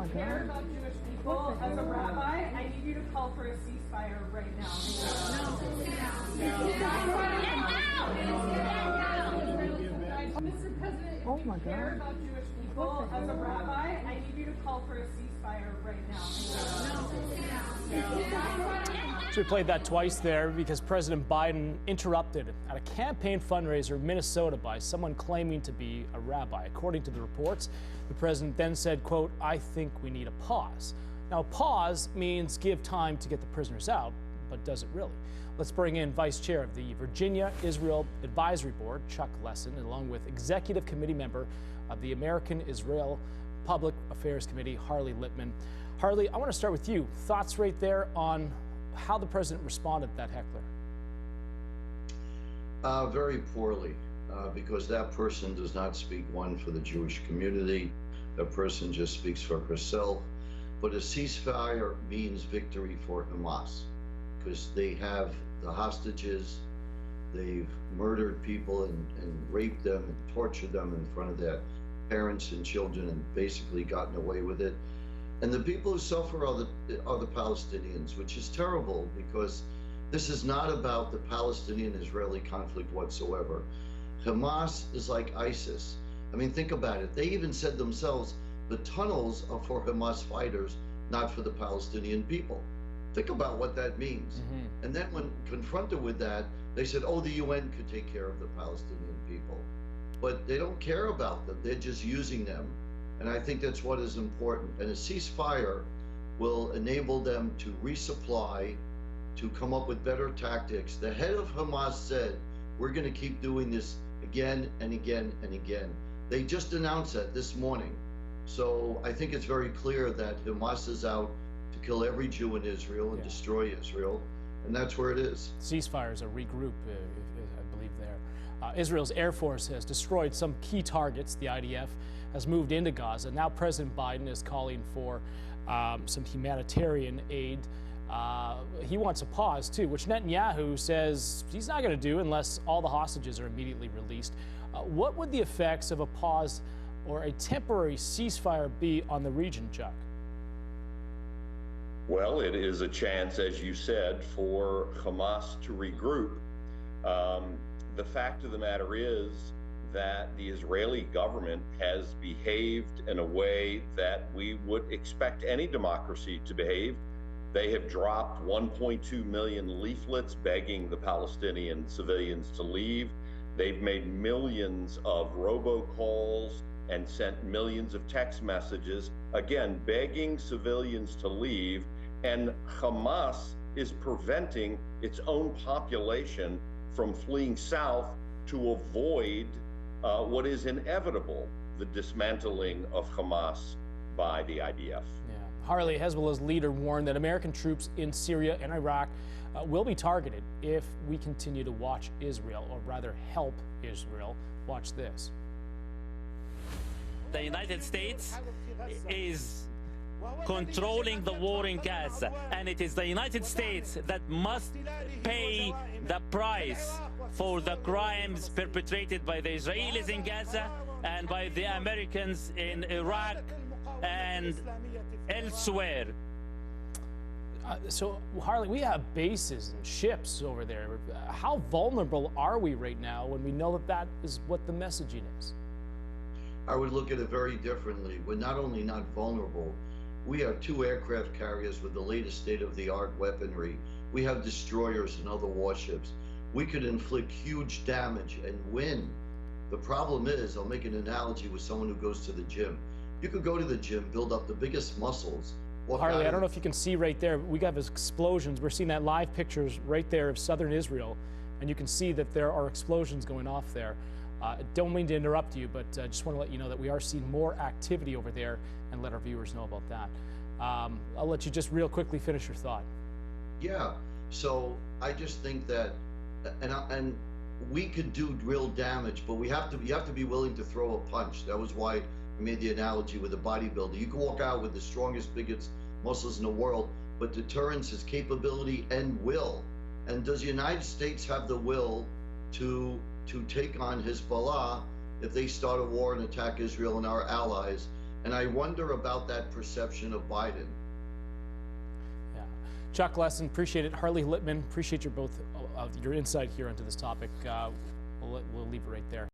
you care about Jewish people as a rabbi, I need you to call for a ceasefire right now. Mr. President, if you care about Jewish people as a rabbi, I need you to call for a ceasefire right now. So we played that twice there because President Biden interrupted at a campaign fundraiser in Minnesota by someone claiming to be a rabbi. According to the reports, the president then said, quote, "I think we need a pause." Now, a pause means give time to get the prisoners out, but does it really? Let's bring in Vice Chair of the Virginia-Israel Advisory Board, Chuck Lessin, along with Executive Committee member of the American-Israel Public Affairs Committee, Harley Lippman. Harley, I want to start with you. Thoughts right there on how the president responded to that heckler? Very poorly, because that person does not speak, one, for the Jewish community. That person just speaks for herself. But a ceasefire means victory for Hamas, because they have the hostages, they've murdered people and raped them and tortured them in front of their parents and children and basically gotten away with it. And the people who suffer are the Palestinians, which is terrible, because this is not about the Palestinian-Israeli conflict whatsoever. Hamas is like ISIS. I mean, think about it. They even said themselves, the tunnels are for Hamas fighters, not for the Palestinian people. Think about what that means. And then when confronted with that, they said, oh, the UN could take care of the Palestinian people. But they don't care about them. They're just using them. And I think that's what is important. And a ceasefire will enable them to resupply, to come up with better tactics. The head of Hamas said, we're going to keep doing this again and again and again. They just announced that this morning. So I think it's very clear that Hamas is out to kill every Jew in Israel and destroy Israel. And that's where it is. Ceasefire is a regroup, I believe, there. Israel's Air Force has destroyed some key targets. The IDF has moved into Gaza. Now President Biden is calling for some humanitarian aid. He wants a pause, too, which Netanyahu says he's not going to do unless all the hostages are immediately released. What would the effects of a pause or a temporary ceasefire be on the region, Chuck? Well, it is a chance, as you said, for Hamas to regroup. The fact of the matter is that the Israeli government has behaved in a way that we would expect any democracy to behave. They have dropped 1.2 million leaflets begging the Palestinian civilians to leave. They've made millions of robocalls and sent millions of text messages, again, begging civilians to leave. And Hamas is preventing its own population from fleeing south to avoid what is inevitable, the dismantling of Hamas by the IDF. Harley, Hezbollah's leader, warned that American troops in Syria and Iraq will be targeted if we continue to watch Israel, or rather help Israel. Watch this. The United States is controlling the war in Gaza, and it is the United States that must pay the price for the crimes perpetrated by the Israelis in Gaza and by the Americans in Iraq and elsewhere. So, Harley, we have bases and ships over there. How vulnerable are we right now when we know that that is what the messaging is? I would look at it very differently. We're not only not vulnerable, we have 2 aircraft carriers with the latest state-of-the-art weaponry. We have destroyers and other warships. We could inflict huge damage and win. The problem is, I'll make an analogy with someone who goes to the gym. You could go to the gym, build up the biggest muscles. Harley, I don't know if you can see right there, we got explosions. We're seeing that live pictures right there of southern Israel, and you can see that there are explosions going off there. Don't mean to interrupt you, but just want to let you know that we are seeing more activity over there and let our viewers know about that. I'll let you just real quickly finish your thought. Yeah, so I just think that, and we could do real damage, but you have to be willing to throw a punch. That was why I made the analogy with a bodybuilder. You can walk out with the strongest, biggest muscles in the world, but deterrence is capability and will. And does the United States have the will to take on Hezbollah if they start a war and attack Israel and our allies? And I wonder about that perception of Biden. Yeah. Chuck Lesson, appreciate it. Harley Lippman, appreciate your both your insight here into this topic. We'll leave it right there.